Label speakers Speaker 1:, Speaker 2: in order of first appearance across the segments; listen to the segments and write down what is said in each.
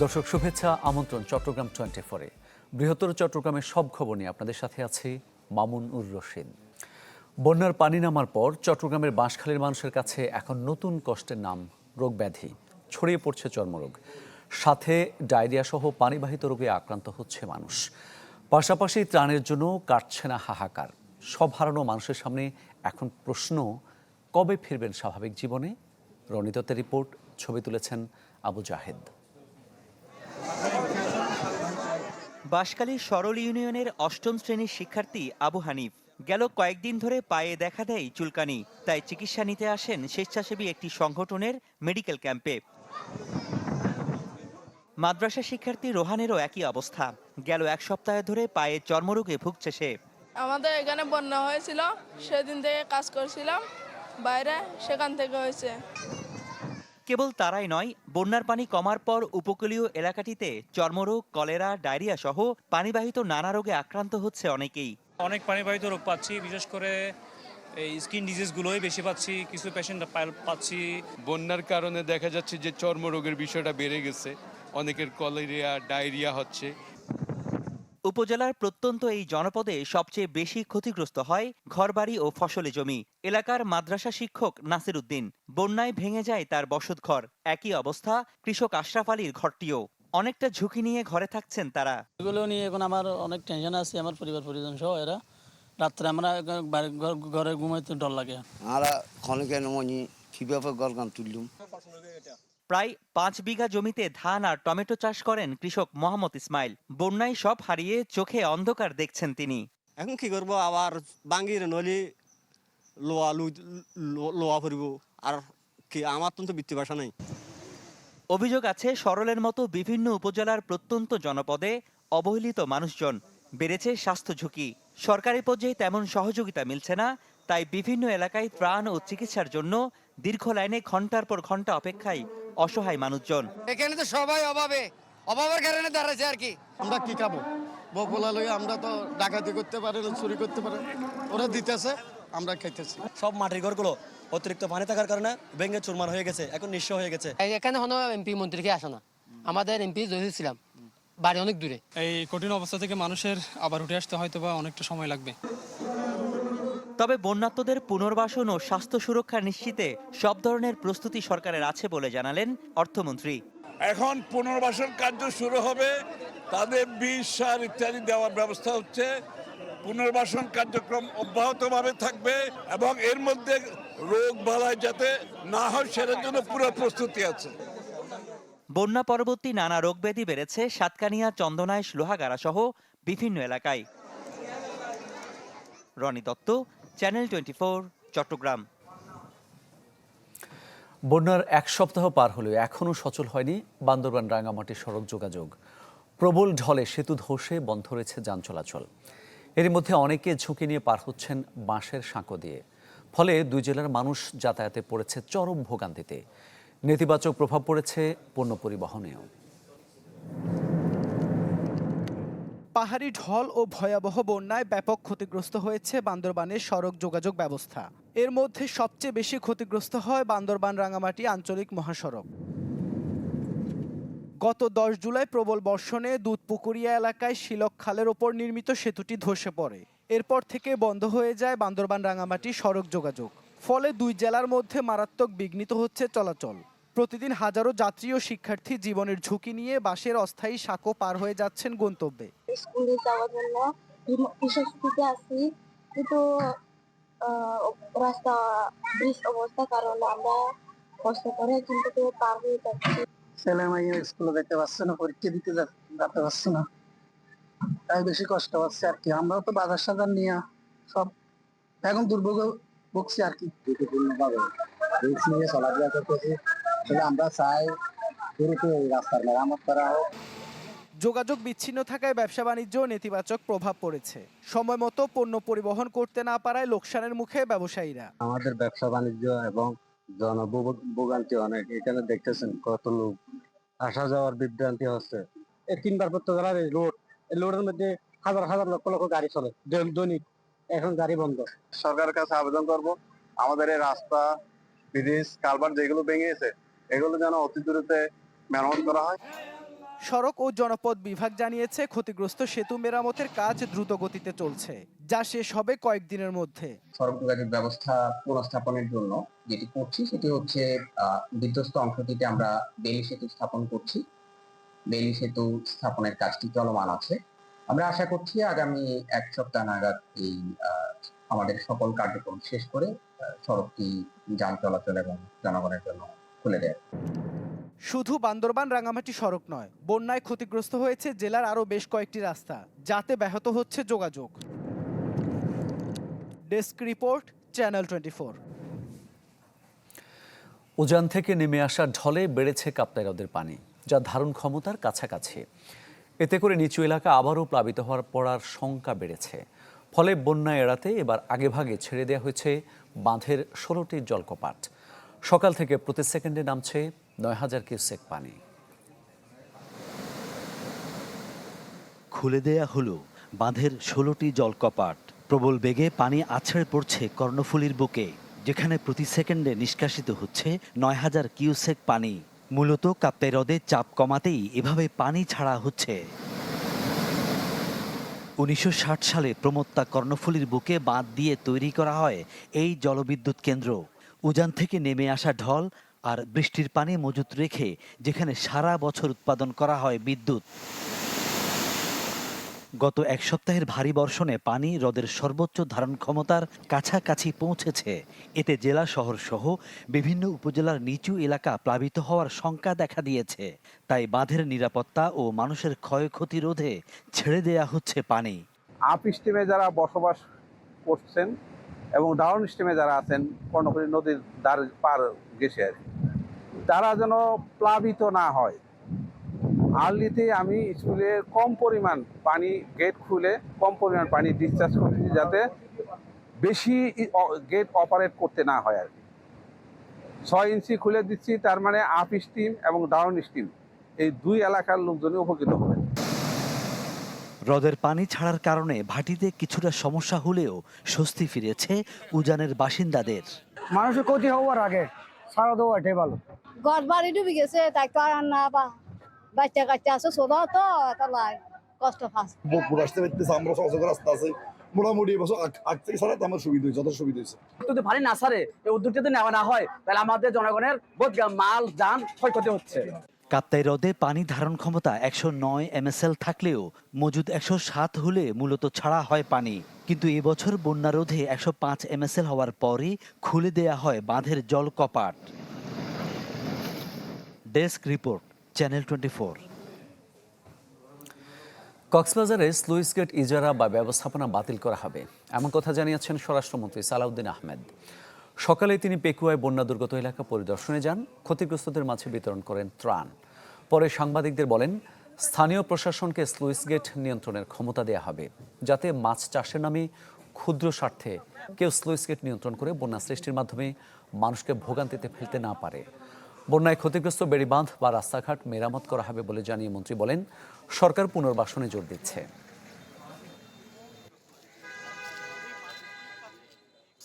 Speaker 1: দর্শক শুভেচ্ছা, আমন্ত্রণ চট্টগ্রাম 24-এ। বৃহত্তর চট্টগ্রামের সব খবর নিয়ে আপনাদের সাথে আছি মামুন উর রশিদ। বন্যার পানি নামার পর চট্টগ্রামের বাঁশখালীর মানুষের কাছে এখন নতুন কষ্টের নাম রোগ ব্যাধি। ছড়িয়ে পড়ছে চর্মরোগ, সাথে ডায়রিয়া সহ পানিবাহিত রোগে আক্রান্ত হচ্ছে মানুষ। পাশাপাশি ত্রাণের জন্য কাটছে না হাহাকার। সব হারানো মানুষের সামনে এখন প্রশ্ন, কবে ফিরবেন স্বাভাবিক জীবনে? রনিদত্তের রিপোর্ট, ছবি তুলেছেন আবু জাহেদ।
Speaker 2: বাঁশখালীর সরল ইউনিয়নের ৮ম শ্রেণীর শিক্ষার্থী আবু হানিফ গেল কয়েকদিন ধরে পায়ে দেখা দেয় চুলকানি, তাই চিকিৎসা নিতে আসেন স্বেচ্ছাসেবী একটি সংগঠনের মেডিকেল ক্যাম্পে। মাদ্রাসা শিক্ষার্থী রোহানেরও একই অবস্থা। গেল এক সপ্তাহ ধরে পায়ে চর্মরোগে ভুগছে সে।
Speaker 3: আমাদের এখানে বন্যা হয়েছিল, সেদিন থেকে কাজ করছিলাম বাইরে, সেখান থেকে হয়েছে।
Speaker 2: কেবল তারাই নয়, বন্যার পানি কমার পর উপকূলীয় এলাকাটিতে চর্মরোগ, কলেরা, ডায়রিয়া সহ পানিবাহিত নানা রোগে আক্রান্ত হচ্ছে অনেকেই।
Speaker 4: অনেক পানিবাহিত রোগ পাচ্ছি, বিশেষ করে এই স্কিন ডিজিজগুলোই বেশি পাচ্ছি, কিছু পেশেন্ট পাচ্ছি।
Speaker 5: বন্যার কারণে দেখা যাচ্ছে যে চর্মরোগের বিষয়টা বেড়ে গেছে, অনেকের কলেরিয়া, ডায়রিয়া হচ্ছে।
Speaker 2: উপজেলার প্রত্যন্ত এই জনপদে সবচেয়ে বেশি ক্ষতিগ্রস্ত হয় ঘরবাড়ি ও ফসলি জমি। এলাকার মাদ্রাসা শিক্ষক নাসির উদ্দিন, বন্যায় ভেঙে যায় তার বসতঘর। একই অবস্থা কৃষক আশরাফ আলীর ঘরটিও। অনেকটা ঝুঁকি নিয়ে ঘরে থাকছেন তারা।
Speaker 6: এগুলো নিয়ে এখন আমার অনেক টেনশন আছে, আমার পরিবার পরিজন সহ। এরা রাত্রে আমরা ঘরে ঘুমাইতে ডর লাগে।
Speaker 7: আমরা খনকে নমনি কিভাবে গলগান তুললুম।
Speaker 2: প্রায় ৫ বিঘা জমিতে ধান আর টমেটো চাষ করেন কৃষক মোহাম্মদ ইসমাইল। বন্যায় সব হারিয়ে চোখে অন্ধকার দেখছেন তিনি।
Speaker 8: এখন কি করবো, আবার বাঙ্গির নলি লোয়া ফুরব, আর কি আমার তো বৃত্তি বাসা নাই।
Speaker 2: অভিযোগ আছে, সরলের মতো বিভিন্ন উপজেলার প্রত্যন্ত জনপদে অবহেলিত মানুষজন, বেড়েছে স্বাস্থ্য ঝুঁকি। সরকারি পর্যায়ে তেমন সহযোগিতা মিলছে না, তাই বিভিন্ন এলাকায় ত্রাণ ও চিকিৎসার জন্য দীর্ঘ লাইনে ঘন্টার পর ঘন্টা অপেক্ষায় অসহায় মানুষজন।
Speaker 7: এখানে তো সবাই অভাবের কারণে দাঁড়াচ্ছে আর কি।
Speaker 9: আমরা কি খাবো? বলা লই আমরা তো ডাকাতি করতে পারে, চুরি করতে পারে, ওরা দিতেছে, আমরা খাইতেছি।
Speaker 10: সব মাটির ঘরগুলো অতিরিক্ত পানি থাকার কারণে ভেঙে চুরমার হয়ে গেছে, এখন নিঃস্ব হয়ে গেছে।
Speaker 6: এখানে কোনো এমপি মন্ত্রীকে আসে না। আমাদের এমপি ছিলাম, বাড়ি অনেক দূরে।
Speaker 4: এই কঠিন অবস্থা থেকে মানুষের আবার উঠে আসতে হয়তো বা অনেকটা সময় লাগবে।
Speaker 2: তবে বন্যার্তদের পুনর্বাসন ও স্বাস্থ্য সুরক্ষা নিশ্চিতে সব ধরনের প্রস্তুতি সরকারের আছে বলে জানালেন অর্থমন্ত্রী।
Speaker 5: এখন পুনর্বাসন কার্য শুরু হবে, তাদের বিষ, সার ইত্যাদি দেওয়ার ব্যবস্থা হচ্ছে। পুনর্বাসন কার্যক্রম অব্যাহতভাবে থাকবে এবং এর মধ্যে রোগ বালাই যাতে না হয় সেটার জন্য পুরো প্রস্তুতি আছে।
Speaker 2: বন্যা পরবর্তী নানা রোগ ব্যাধি বেড়েছে সাতকানিয়া, চন্দনাইশ, লোহাগাড়া সহ বিভিন্ন এলাকায়। রনি দত্ত, চ্যানেল 24, চট্টগ্রাম।
Speaker 1: বন্যার এক সপ্তাহ পার হলেও এখনও সচল হয়নি বান্দরবান রাঙ্গামাটি সড়ক যোগাযোগ। প্রবল ঢলে সেতু ধসে বন্ধ রয়েছে যান চলাচল। এর মধ্যে অনেকে ঝুঁকি নিয়ে পার হচ্ছেন বাঁশের সাঁকো দিয়ে। ফলে দুই জেলার মানুষ যাতায়াতে পড়েছে চরম ভোগান্তিতে। নেতিবাচক প্রভাব পড়েছে পণ্য পরিবহনেও।
Speaker 11: পাহাড়ি ঢল ও ভয়াবহ বন্যায় ব্যাপক ক্ষতিগ্রস্ত হয়েছে বান্দরবানের সড়ক যোগাযোগ ব্যবস্থা। এর মধ্যে সবচেয়ে বেশি ক্ষতিগ্রস্ত হয় বান্দরবান রাঙ্গামাটি আঞ্চলিক মহাসড়ক। গত ১০ জুলাই প্রবল বর্ষণে দুধপুকুরিয়া এলাকায় শিলক খালের ওপর নির্মিত সেতুটি ধসে পড়ে। এরপর থেকে বন্ধ হয়ে যায় বান্দরবান রাঙ্গামাটি সড়ক যোগাযোগ। ফলে দুই জেলার মধ্যে মারাত্মক বিঘ্নিত হচ্ছে চলাচল। প্রতিদিন হাজারো যাত্রী ও শিক্ষার্থী জীবনের ঝুঁকি নিয়ে বাসের অস্থায়ী সাঁকো পার হয়ে যাচ্ছেন গন্তব্যে।
Speaker 3: স্কুলে যাওয়ার জন্য প্রশস্তিতে আছি, কিন্তু রাস্তা ব্রিজ অবস্থার কারণে আমরা কষ্ট করে কিন্তু পার হয়ে যাচ্ছি।
Speaker 9: ছেলে মেয়ে স্কুলে যেতে পারছে না, পরীক্ষা দিতে যেতে পারছে না, তাই বেশি কষ্ট হচ্ছে আর কি। আমরাও তো বাজার সাজার নিয়ে সব এখন দুর্ভোগে ভুগছি আর কি। নিয়ে চলাফেরা করতেছি, আমরা চাই দ্রুত এই রাস্তার মেরামত করা হোক।
Speaker 11: যোগাযোগ বিচ্ছিন্ন থাকায় ব্যবসা বাণিজ্য নেতিবাচক প্রভাব পড়েছে। সময় মতো পণ্য পরিবহন করতে না পারায় লোকসানের মুখে ব্যবসায়ীরা।
Speaker 9: আমাদের ব্যবসা বাণিজ্য এবং জনভোগান্তি অনেক। এখানে দেখতেছেন কত লোক আসা যাওয়ার বিভ্রান্তি হচ্ছে। এই 3বার পর্যন্ত এই লোডের মধ্যে হাজার হাজার লক্ষ লক্ষ গাড়ি চলে দৈনিক। এখন গাড়ি বন্ধ।
Speaker 5: সরকারের কাছে আবেদন করব, আমাদের এই রাস্তা, ব্রিজ, কালভার্ট যেগুলো ভেঙে গেছে এগুলো যেন অতি দ্রুত মেরামত করা হয়।
Speaker 11: সড়ক ও জনপথ বিভাগ জানিয়েছে ক্ষতিগ্রস্ত সেতু মেরামতের কাজ দ্রুত গতিতে চলছে, যা শেষ হবে কয়েকদিনের মধ্যে।
Speaker 12: সড়ক যোগাযোগ ব্যবস্থা পুনঃস্থাপনের জন্য যেটি করছি সেটি হচ্ছে বিধ্বস্ত অংশটিতে আমরা বেইলি সেতু স্থাপন করছি। বেইলি সেতু স্থাপনের কাজটি চলমান আছে। আমরা আশা করছি আগামী 1 সপ্তাহ নাগাদ এই আমাদের সকল কার্যক্রম শেষ করে সড়কটি যান চলাচল এবং জনগণের জন্য খুলে দেয়।
Speaker 11: শুধু বান্দরবান রাঙামাটি সড়ক নয়, বন্যায় ক্ষতিগ্রস্ত হয়েছে জেলার আরও বেশ কয়েকটি রাস্তা, যাতে ব্যাহত হচ্ছে যোগাযোগ। Desk report, channel 24।
Speaker 1: উজান থেকে নেমে আসা ঢলে বেড়েছে কাপ্তাই হ্রদের পানি, যা ধারণ ক্ষমতার কাছাকাছি। এতে করে নিচু এলাকা আবারও প্লাবিত হওয়ার পড়ার শঙ্কা বেড়েছে। ফলে বন্যা এড়াতে এবার আগেভাগে ছেড়ে দেওয়া হয়েছে বাঁধের 16টি জলকপাট। সকাল থেকে প্রতি সেকেন্ডে নামছে 9000 কিউসেক পানি।
Speaker 13: খুলে দেয়া হলো বাঁধের 16টি জলকপাট। প্রবল বেগে পানি আছড়ে পড়ছে কর্ণফুলীর বুকে, যেখানে প্রতি সেকেন্ডে নিষ্কাশিত হচ্ছে 9000 কিউসেক পানি। মূলত কাপ্তাই হ্রদে চাপ কমাতেই এভাবে পানি ছাড়া হচ্ছে। 1960 সালে প্রমত্তা কর্ণফুলীর বুকে বাঁধ দিয়ে তৈরি করা হয় এই জলবিদ্যুৎ কেন্দ্র। উজান থেকে নেমে আসা ঢল আর বৃষ্টির পানি মজুত রেখে যেখানে সারা বছর উৎপাদন করা হয় বিদ্যুৎ। গত এক সপ্তাহের ভারী বর্ষণে পানি হ্রদের সর্বোচ্চ ধারণ ক্ষমতার কাছাকাছি পৌঁছেছে। এতে জেলা শহর সহ বিভিন্ন উপজেলার নিচু এলাকা প্লাবিত হওয়ার শঙ্কা দেখা দিয়েছে। তাই বাঁধের নিরাপত্তা ও মানুষের ক্ষয়ক্ষতি রোধে ছেড়ে দেয়া হচ্ছে পানি।
Speaker 14: আপ স্ট্রিমে যারা বসবাস করছেন এবং ডাউন স্ট্রিমে যারা আছেন কর্ণফুলী নদীর ধার পার গেছে আর কি, তারা যেন প্লাবিত না হয়। আর্লিতে আমি স্কুলে কম পরিমাণ পানি গেট খুলে কম পরিমাণ পানি ডিসচার্জ করছি, যাতে বেশি গেট অপারেট করতে না হয় আর কি। 6 ইঞ্চি খুলে দিচ্ছি, তার মানে আপ স্ট্রিম এবং ডাউন স্ট্রিম এই দুই এলাকার লোকজনই উপকৃত হবে।
Speaker 13: হ্রদের পানি ছাড়ার কারণে ভাটিতে কিছুটা সমস্যা হলেও স্বস্তি ফিরেছে উজানের বাসিন্দাদের।
Speaker 9: মানুষের ক্ষতি হওয়ার আগে সারা দেওয়া এটাই ভালো।
Speaker 3: ঘর বাড়ি ডুবে গেছে, তাই তো আর না বাচ্চা কাচ্চা আছে, ছোট তো তাই কষ্ট পাচ্ছে।
Speaker 15: আসতে পারতেছে, আমরা সহযোগ রাস্তা আছে মোটামুটি এবছর আগ থেকে ছাড়াতে আমার সুবিধা হয়েছে, যথেষ্ট সুবিধা হয়েছে।
Speaker 9: যদি পানি না ছাড়ে, এই উদ্যোগটা যদি নেওয়া না হয়, তাহলে আমাদের জনগণের বহুত মাল যান ক্ষয়ক্ষতি হচ্ছে।
Speaker 13: কাপ্তাই হ্রদে পানি ধারণ ক্ষমতা 109 MSL থাকলেও মজুদ 107 হলে মূলত ছাড়া হয় পানি। কিন্তু এবছর বন্যা রোধে 105 MSL হওয়ার পরই খুলে দেয়া হয় বাঁধের জল কপাট। Desk report, channel 24।
Speaker 1: কক্সবাজারে স্লুইস গেট ইজারা বা ব্যবস্থাপনা বাতিল করা হবে, এমন কথা জানিয়েছেন স্বরাষ্ট্রমন্ত্রী সালাউদ্দিন আহমেদ। সকালে তিনি পেকুয়ায় বন্যা দুর্গত এলাকা পরিদর্শনে যান, ক্ষতিগ্রস্তদের মাঝে বিতরণ করেন ত্রাণ। পরে সাংবাদিকদের বলেন, স্থানীয় প্রশাসনকে স্লুইস গেট নিয়ন্ত্রণের ক্ষমতা দেওয়া হবে, যাতে মাছ চাষের নামে ক্ষুদ্র স্বার্থে কেউ স্লুইস গেট নিয়ন্ত্রণ করে বন্যা সৃষ্টির মাধ্যমে মানুষকে ভোগান্তিতে ফেলতে না পারে। বন্যায় ক্ষতিগ্রস্ত বেড়িবাঁধ বা রাস্তাঘাট মেরামত করা হবে বলে জানিয়ে মন্ত্রী বলেন, সরকার পুনর্বাসনে জোর দিচ্ছে।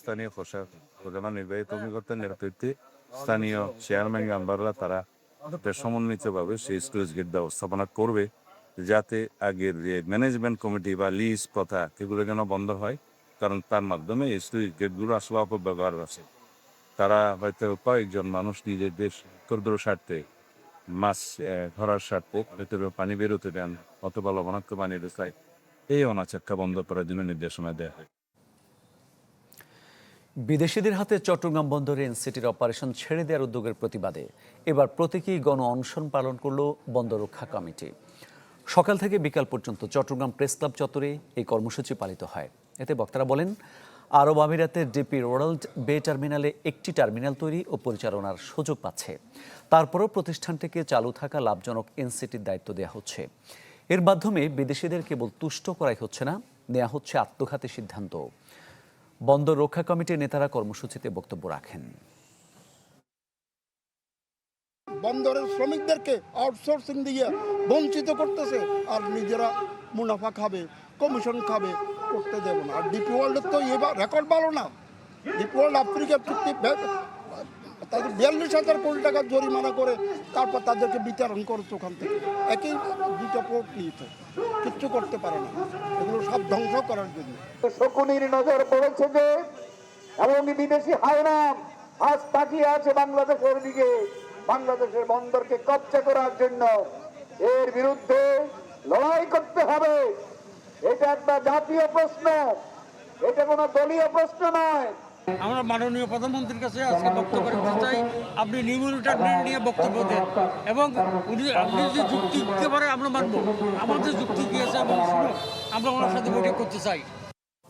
Speaker 16: স্থানীয় প্রধান নির্বাহী কর্মকর্তার নেতৃত্বে স্থানীয় চেয়ারম্যান মেম্বাররা তারা সমন্বিতভাবে সেই স্লুইস গেট ব্যবস্থাপনা করবে, যাতে আগের যে ম্যানেজমেন্ট কমিটি বা লিজ প্রথা এগুলো যেন বন্ধ হয়। কারণ তার মাধ্যমে এই স্লুইস গেটগুলো আসলে অপব্যবহার আছে। তারা হয়তো কয়েকজন মানুষ নিজেদের ক্ষুদ্র স্বার্থে মাছ ধরার স্বার্থে ভেতরে পানি বেরোতে দেন অথবা লবণাক্ত পানি বেসায়, এই অনাচাক্ষা বন্ধ করার জন্য নির্দেশনা দেওয়া হয়।
Speaker 1: বিদেশিদের হাতে চট্টগ্রাম বন্দরে এনসিটির অপারেশন ছেড়ে দেওয়ার উদ্যোগের প্রতিবাদে এবার প্রতীকী গণ অনশন পালন করল বন্দর রক্ষা কমিটি। সকাল থেকে বিকাল পর্যন্ত চট্টগ্রাম প্রেস ক্লাব চত্বরে এই কর্মসূচি পালিত হয়। এতে বক্তারা বলেন, আরব আমিরাতের ডিপি ওয়ার্ল্ড বে টার্মিনালে একটি টার্মিনাল তৈরি ও পরিচালনার সুযোগ পাচ্ছে। তারপরও প্রতিষ্ঠানটিকে চালু থাকা লাভজনক এনসিটির দায়িত্ব দেওয়া হচ্ছে। এর মাধ্যমে বিদেশিদের কেবল তুষ্ট করাই হচ্ছে না, নেওয়া হচ্ছে আত্মঘাতী সিদ্ধান্ত। বন্দর রক্ষা কমিটির নেতারা কর্মসূচিতে বক্তব্য রাখেন।
Speaker 15: বন্দরের শ্রমিকদেরকে আউটসোর্সিং দিয়ে বঞ্চিত করতেছে, আর নিজেরা মুনাফা খাবে, কমিশন খাবে, করতে দেব না। আর ডিপি ওয়ার্ল্ডের তো এবার রেকর্ড ভালো না। ডিপি ওয়ার্ল্ড আফ্রিকা চুক্তি তাদের 42,000 কোটি টাকা জরিমানা করে তারপর তাদেরকে বিতরণ করছে ওখান থেকে একই দুটো পোর্ট নিয়েছে, কিচ্ছু করতে পারে না, এগুলো সব ধ্বংস করার জন্য।
Speaker 9: শকুনির নজর পড়েছে যে, এবং বিদেশি হায়নাম আজ তাকিয়ে আছে বাংলাদেশের দিকে, বাংলাদেশের বন্দরকে কবজা করার জন্য। এর বিরুদ্ধে লড়াই করতে হবে। এটা একটা জাতীয় প্রশ্ন, এটা কোনো দলীয় প্রশ্ন নয়।
Speaker 10: আমরা মাননীয় প্রধানমন্ত্রীর কাছে আজকে বক্তব্য রাখতে চাই, আপনি নিউমোনিটার নিয়ে বক্তব্য দেন এবং আপনি যে যুক্তি দিতে পারে আমরা মানব, আমাদের যুক্তি কি আছে এবং আমরা ওনার সাথে বৈঠক করতে চাই।